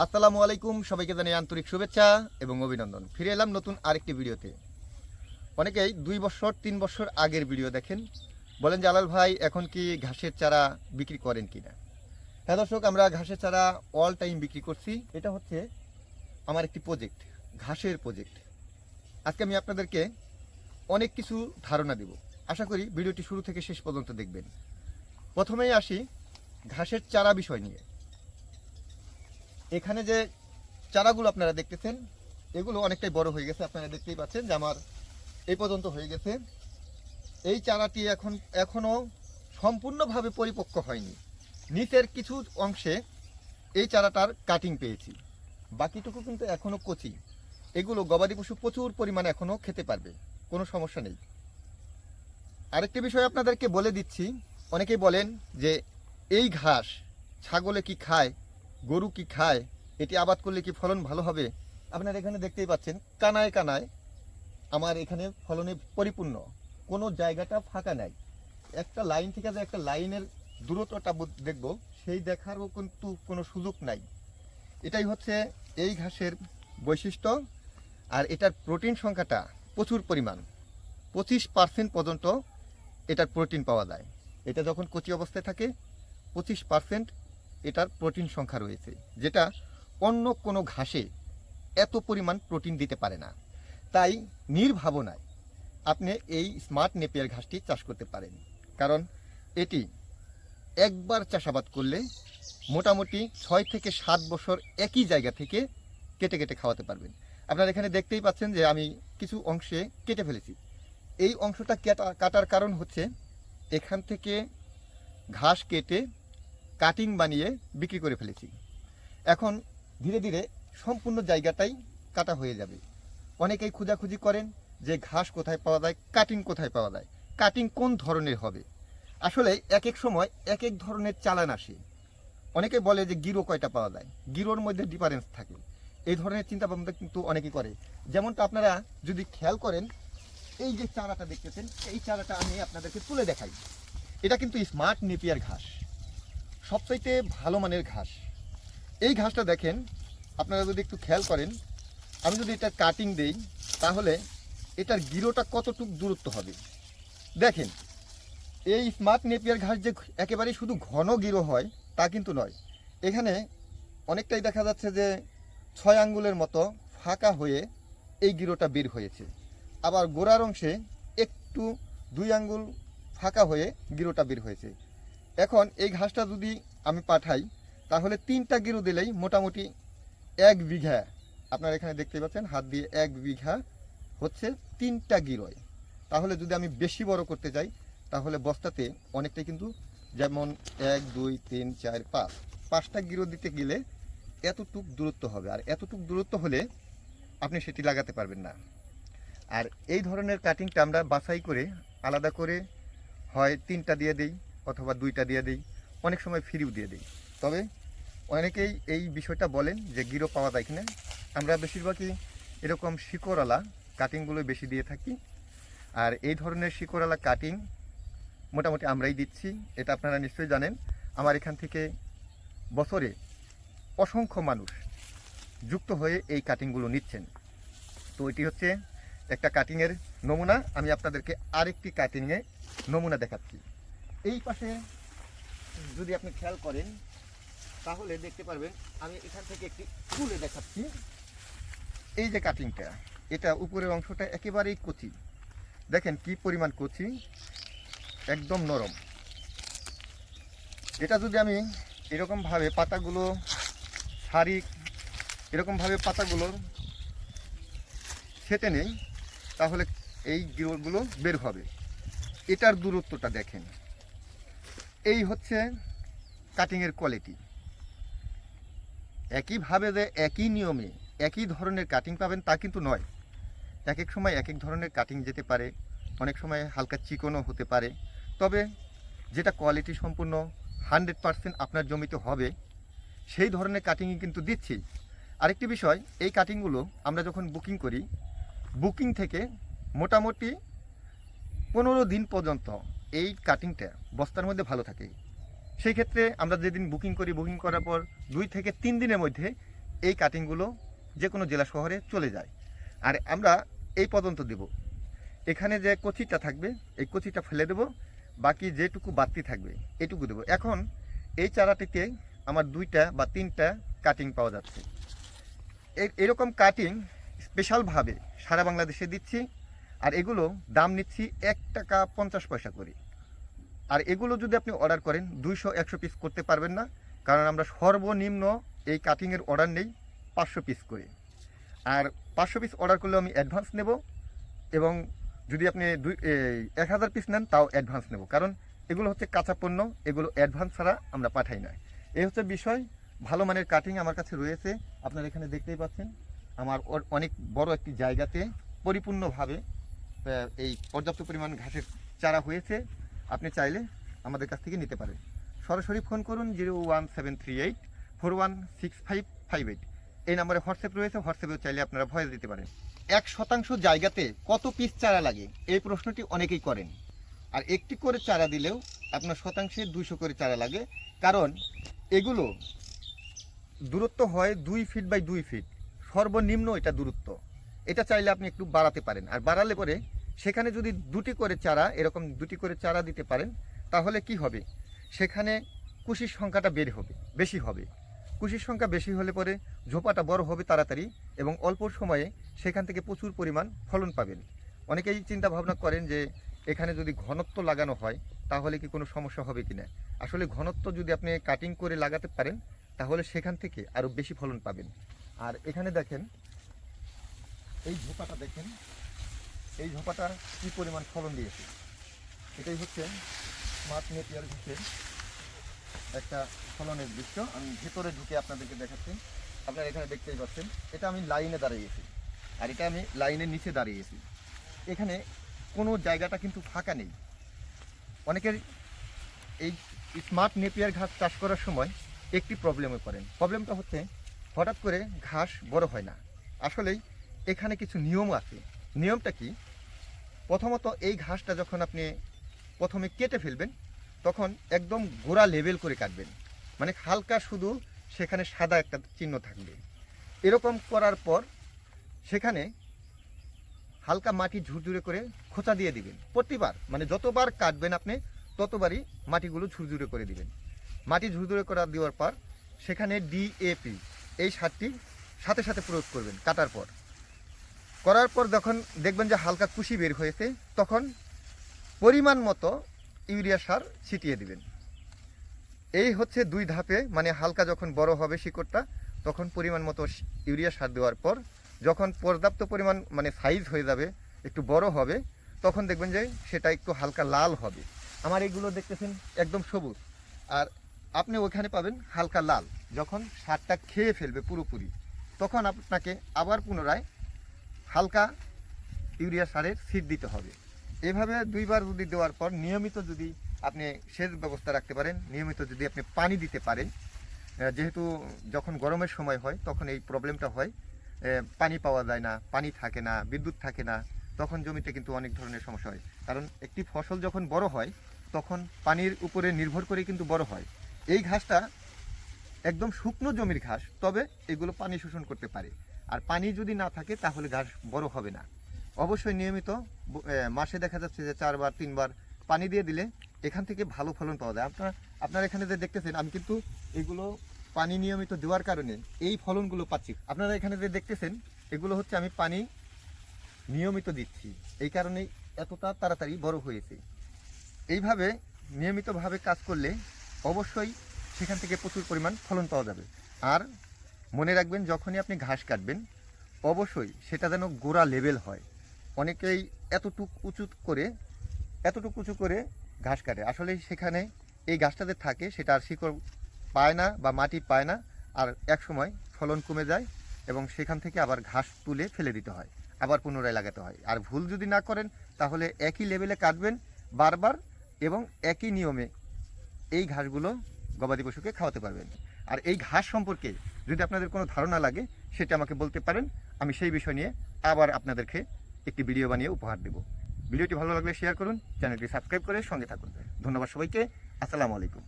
আসসালামু আলাইকুম, সবাইকে জানাই আন্তরিক শুভেচ্ছা এবং অভিনন্দন। ফিরে এলাম নতুন আরেকটি ভিডিওতে। অনেকেই 2 বছর 3 বছর আগের ভিডিও দেখেন, বলেন জালাল ভাই এখন কি ঘাসের চারা বিক্রি করেন কিনা। হ্যাঁ দর্শক, আমরা ঘাসের চারা অল টাইম বিক্রি করছি। এটা হচ্ছে আমার একটি প্রজেক্ট, ঘাসের প্রজেক্ট। আজকে আমি আপনাদেরকে অনেক কিছু ধারণা দেব। আশা করি ভিডিওটি শুরু থেকে শেষ পর্যন্ত দেখবেন। প্রথমেই আসি ঘাসের চারা বিষয় নিয়ে। এখানে যে চারাগুলো আপনারা দেখতেছেন, এগুলো অনেকটাই বড় হয়ে গেছে। আপনারা দেখতেই পাচ্ছেন যে আমার এই পর্যন্ত হয়ে গেছে। এই চারাটি এখনো সম্পূর্ণভাবে পরিপক্ক হয়নি। নিচের কিছু অংশে এই চারাটার কাটিং পেয়েছি, বাকিটুকু কিন্তু এখনো কচি। এগুলো গবাদি পশু প্রচুর পরিমাণে এখনো খেতে পারবে, কোনো সমস্যা নেই। আরেকটি বিষয় আপনাদেরকে বলে দিচ্ছি, অনেকেই বলেন যে এই ঘাস ছাগলে কি খায়, গরু কি খায়, এটি আবাদ করলে কি ফলন ভালো হবে। আপনারা এখানে দেখতেই পাচ্ছেন কানায় কানায় আমার এখানে ফলনে পরিপূর্ণ, কোনো জায়গাটা ফাঁকা নাই। একটা লাইন থেকে যে একটা লাইনের দূরত্বটা দেখব, সেই দেখারও কিন্তু কোনো সুযোগ নাই। এটাই হচ্ছে এই ঘাসের বৈশিষ্ট্য। আর এটার প্রোটিন সংখ্যাটা প্রচুর পরিমাণ, 25% পর্যন্ত এটার প্রোটিন পাওয়া যায়। এটা যখন কচি অবস্থায় থাকে 25% এটার প্রোটিন সংখ্যা রয়েছে, যেটা অন্য কোনো ঘাসে এত পরিমাণ প্রোটিন দিতে পারে না। তাই নির্ভাবনায় আপনি এই স্মার্ট নেপিয়ার ঘাসটি চাষ করতে পারেন, কারণ এটি একবার চাষাবাদ করলে মোটামুটি 6 থেকে 7 বছর একই জায়গা থেকে কেটে কেটে খাওয়াতে পারবেন। আপনারা এখানে দেখতেই পাচ্ছেন যে আমি কিছু অংশে কেটে ফেলেছি। এই অংশটা কাটার কারণ হচ্ছে এখান থেকে ঘাস কেটে কাটিং বানিয়ে বিক্রি করে ফেলেছি। এখন ধীরে ধীরে সম্পূর্ণ জায়গাটাই কাটা হয়ে যাবে। অনেকেই খোঁজাখুঁজি করেন যে ঘাস কোথায় পাওয়া যায়, কাটিং কোথায় পাওয়া যায়, কাটিং কোন ধরনের হবে। আসলে এক এক সময় এক এক ধরনের চালান আসে। অনেকে বলে যে গিরো কয়টা পাওয়া যায়, গিরোর মধ্যে ডিফারেন্স থাকে। এই ধরনের চিন্তা ভাবনা কিন্তু অনেকেই করে। যেমনটা আপনারা যদি খেয়াল করেন, এই যে চারাটা দেখতেছেন, এই চারাটা আমি আপনাদেরকে তুলে দেখাই। এটা কিন্তু স্মার্ট নেপিয়ার ঘাস, সবচাইতে ভালো মানের ঘাস। এই ঘাসটা দেখেন, আপনারা যদি একটু খেয়াল করেন, আমি যদি এটা কাটিং দেই তাহলে এটার গিরোটা কতটুকু দূরত্ব হবে দেখেন। এই স্মার্ট নেপিয়ার ঘাস যে একেবারেই শুধু ঘন গিরো হয় তা কিন্তু নয়। এখানে অনেকটাই দেখা যাচ্ছে যে 6 আঙ্গুলের মতো ফাঁকা হয়ে এই গিরোটা বের হয়েছে। আবার গোড়ার অংশে একটু 2 আঙ্গুল ফাঁকা হয়ে গিরোটা বের হয়েছে। এখন এই ঘাসটা যদি আমি পাঠাই তাহলে 3টা গিরো দিলেই মোটামুটি 1 বিঘা, আপনারা এখানে দেখতে পাচ্ছেন হাত দিয়ে 1 বিঘা হচ্ছে 3টা গিরোয়। তাহলে যদি আমি বেশি বড় করতে যাই তাহলে বস্তাতে অনেকটাই কিন্তু, যেমন 1 2 3 4 5টা গিরো দিতে গেলে এতটুক দূরত্ব হবে। আর এতটুক দূরত্ব হলে আপনি সেটি লাগাতে পারবেন না। আর এই ধরনের কাটিংটা আমরা বাছাই করে আলাদা করে হয় 3টা দিয়ে দিই অথবা 2টা দিয়ে দিই, অনেক সময় ফ্রিও দিয়ে দিই। তবে অনেকেই এই বিষয়টা বলেন যে গিরো পাওয়া যায় কিনা। আমরা বেশিরভাগই এরকম শিকড়ওয়ালা কাটিংগুলো বেশি দিয়ে থাকি। আর এই ধরনের শিকড়ওয়ালা কাটিং মোটামুটি আমরাই দিচ্ছি, এটা আপনারা নিশ্চয়ই জানেন। আমার এখান থেকে বছরে অসংখ্য মানুষ যুক্ত হয়ে এই কাটিংগুলো নিচ্ছেন। তো এটি হচ্ছে একটা কাটিংয়ের নমুনা। আমি আপনাদেরকে আরেকটি কাটিংয়ে নমুনা দেখাচ্ছি। এই পাশে যদি আপনি খেয়াল করেন তাহলে দেখতে পারবেন, আমি এখান থেকে একটি তুলে দেখাচ্ছি। এই যে কাটিংটা, এটা উপরের অংশটা একেবারেই কচি, দেখেন কি পরিমাণ কচি, একদম নরম। এটা যদি আমি এরকমভাবে পাতাগুলো সারি, এরকমভাবে পাতাগুলো ছেটে নেই তাহলে এই গিরোগুলো বের হবে। এটার দূরত্বটা দেখেন। এই হচ্ছে কাটিংয়ের কোয়ালিটি। একইভাবে যে একই নিয়মে একই ধরনের কাটিং পাবেন তা কিন্তু নয়। এক এক সময় এক এক ধরনের কাটিং যেতে পারে, অনেক সময় হালকা চিকনও হতে পারে। তবে যেটা কোয়ালিটি সম্পূর্ণ 100% আপনার জমিতে হবে সেই ধরনের কাটিংই কিন্তু দিচ্ছি। আরেকটি বিষয়, এই কাটিংগুলো আমরা যখন বুকিং করি, বুকিং থেকে মোটামুটি 15 দিন পর্যন্ত এই কাটিংটা বস্তার মধ্যে ভালো থাকে। সেই ক্ষেত্রে আমরা যেদিন বুকিং করি, বুকিং করার পর 2 থেকে 3 দিনের মধ্যে এই কাটিংগুলো যে কোনো জেলা শহরে চলে যায়। আর আমরা এই পর্যন্ত দেব, এখানে যে কচিটা থাকবে এই কচিটা ফেলে দেব, বাকি যেটুকু বাড়তি থাকবে এটুকু দেবো। এখন এই চারাটিতে আমার 2টা বা 3টা কাটিং পাওয়া যাচ্ছে। এরকম কাটিং স্পেশালভাবে সারা বাংলাদেশে দিচ্ছি, আর এগুলো দাম নিচ্ছি 1 টাকা 50 পয়সা করে। আর এগুলো যদি আপনি অর্ডার করেন 200-100 পিস করতে পারবেন না, কারণ আমরা সর্বনিম্ন এই কাটিংয়ের অর্ডার নেই 500 পিস করে। আর 500 পিস অর্ডার করলেও আমি অ্যাডভান্স নেব, এবং যদি আপনি 1000 পিস নেন তাও অ্যাডভান্স নেব, কারণ এগুলো হচ্ছে কাঁচা পণ্য, এগুলো অ্যাডভান্স ছাড়া আমরা পাঠাই না। এই হচ্ছে বিষয়। ভালো মানের কাটিং আমার কাছে রয়েছে, আপনারা এখানে দেখতেই পাচ্ছেন। আমার অনেক বড় একটি জায়গাতে পরিপূর্ণভাবে এই পর্যাপ্ত পরিমাণ ঘাসের চারা হয়েছে। আপনি চাইলে আমাদের কাছ থেকে নিতে পারেন। সরাসরি ফোন করুন 01738416558। এই নাম্বারে হোয়াটসঅ্যাপ রয়েছে, হোয়াটসঅ্যাপেও চাইলে আপনারা ভয়েস দিতে পারেন। 1% জায়গাতে কত পিস চারা লাগে এই প্রশ্নটি অনেকেই করেন। আর একটি করে চারা দিলেও আপনার শতাংশে 200 করে চারা লাগে, কারণ এগুলো দূরত্ব হয় 2 ফিট বাই 2 ফিট, সর্বনিম্ন এটা দূরত্ব। এটা চাইলে আপনি একটু বাড়াতে পারেন, আর বাড়ালে পরে সেখানে যদি 2টি করে চারা, এরকম 2টি করে চারা দিতে পারেন, তাহলে কি হবে, সেখানে কুশির সংখ্যাটা বেশি হবে। কুশির সংখ্যা বেশি হলে পরে ঝোপাটা বড় হবে তাড়াতাড়ি, এবং অল্প সময়ে সেখান থেকে প্রচুর পরিমাণ ফলন পাবেন। অনেকেই চিন্তা ভাবনা করেন যে এখানে যদি ঘনত্ব লাগানো হয় তাহলে কি কোনো সমস্যা হবে কি না। আসলে ঘনত্ব যদি আপনি কাটিং করে লাগাতে পারেন তাহলে সেখান থেকে আরও বেশি ফলন পাবেন। আর এখানে দেখেন, এই ঝোপাটা দেখেন, এই ঝোপাটা কী পরিমাণ ফলন দিয়েছে। এটাই হচ্ছে স্মার্ট নেপিয়ার ঘাসের একটা ফলনের দৃশ্য। আমি ভেতরে ঢুকে আপনাদেরকে দেখাচ্ছি। আপনারা এখানে দেখতেই পাচ্ছেন, এটা আমি লাইনে দাঁড়িয়েছি, আর এটা আমি লাইনের নিচে দাঁড়িয়েছি। এখানে কোনো জায়গাটা কিন্তু ফাঁকা নেই। অনেকের এই স্মার্ট নেপিয়ার ঘাস চাষ করার সময় একটি প্রবলেমে পড়েন। প্রবলেমটা হচ্ছে হঠাৎ করে ঘাস বড় হয় না। আসলেই এখানে কিছু নিয়ম আছে। নিয়মটা কি, প্রথমত এই ঘাসটা যখন আপনি প্রথমে কেটে ফেলবেন তখন একদম গোড়া লেভেল করে কাটবেন, মানে হালকা শুধু সেখানে সাদা একটা চিহ্ন থাকবে। এরকম করার পর সেখানে হালকা মাটি ঝুরঝুরে করে খোঁচা দিয়ে দিবেন প্রতিবার, মানে যতবার কাটবেন আপনি ততবারই মাটিগুলো ঝুরঝুরে করে দিবেন। মাটি ঝুরঝুরে করে দেওয়ার পর সেখানে DAP এই সারটি সাথে সাথে প্রয়োগ করবেন। করার পর যখন দেখবেন যে হালকা কুশি বের হয়েছে তখন পরিমাণ মতো ইউরিয়া সার ছিটিয়ে দিবেন। এই হচ্ছে 2 ধাপে, মানে হালকা যখন বড় হবে শিকড়টা তখন পরিমাণ মতো ইউরিয়া সার দেওয়ার পর যখন পর্যাপ্ত পরিমাণ মানে সাইজ হয়ে যাবে, একটু বড় হবে, তখন দেখবেন যে সেটা একটু হালকা লাল হবে। আমার এইগুলো দেখতেছেন একদম সবুজ, আর আপনি ওখানে পাবেন হালকা লাল। যখন সারটা খেয়ে ফেলবে পুরোপুরি তখন আপনাকে আবার পুনরায় হালকা ইউরিয়া সারের সিড দিতে হবে। এভাবে 2বার যদি দেওয়ার পর নিয়মিত যদি আপনি সেচ ব্যবস্থা রাখতে পারেন, নিয়মিত যদি আপনি পানি দিতে পারেন, যেহেতু যখন গরমের সময় হয় তখন এই প্রবলেমটা হয়, পানি পাওয়া যায় না, পানি থাকে না, বিদ্যুৎ থাকে না, তখন জমিতে কিন্তু অনেক ধরনের সমস্যা হয়। কারণ একটি ফসল যখন বড় হয় তখন পানির উপরে নির্ভর করে কিন্তু বড় হয়। এই ঘাসটা একদম শুকনো জমির ঘাস, তবে এগুলো পানি শোষণ করতে পারে। আর পানি যদি না থাকে তাহলে ঘাস বড় হবে না। অবশ্যই নিয়মিত মাসে দেখা যাচ্ছে যে 4বার 3বার পানি দিয়ে দিলে এখান থেকে ভালো ফলন পাওয়া যায়। আপনারা এখানে যে দেখতেছেন আমি কিন্তু এগুলো পানি নিয়মিত দেওয়ার কারণে এই ফলনগুলো পাচ্ছি। আপনারা এখানে যে দেখতেছেন এগুলো হচ্ছে আমি পানি নিয়মিত দিচ্ছি, এই কারণেই এতটা তাড়াতাড়ি বড় হয়েছে। এইভাবে নিয়মিতভাবে কাজ করলে অবশ্যই সেখান থেকে প্রচুর পরিমাণ ফলন পাওয়া যাবে। আর মনে রাখবেন, যখনই আপনি ঘাস কাটবেন অবশ্যই সেটা যেন গোড়া লেভেল হয়। অনেকেই এতটুকু উঁচু করে ঘাস কাটে, আসলে সেখানে এই গাছটাতে থাকে সেটা আর শিকড় পায় না বা মাটি পায় না, আর এক সময় ফলন কমে যায় এবং সেখান থেকে আবার ঘাস তুলে ফেলে দিতে হয়, আবার পুনরায় লাগাতে হয়। আর ভুল যদি না করেন তাহলে একই লেভেলে কাটবেন বারবার, এবং একই নিয়মে এই ঘাসগুলো গবাদি পশুকে খাওয়াতে পারবেন। আর এই ঘাস সম্পর্কে যদি আপনাদের কোনো ধারণা লাগে সেটা আমাকে বলতে পারেন, আমি সেই বিষয় নিয়ে আবার আপনাদেরকে একটি ভিডিও বানিয়ে উপহার দেব। ভিডিওটি ভালো লাগলে শেয়ার করুন, চ্যানেলটি সাবস্ক্রাইব করে সঙ্গে থাকুন। ধন্যবাদ সবাইকে। আসসালামু আলাইকুম।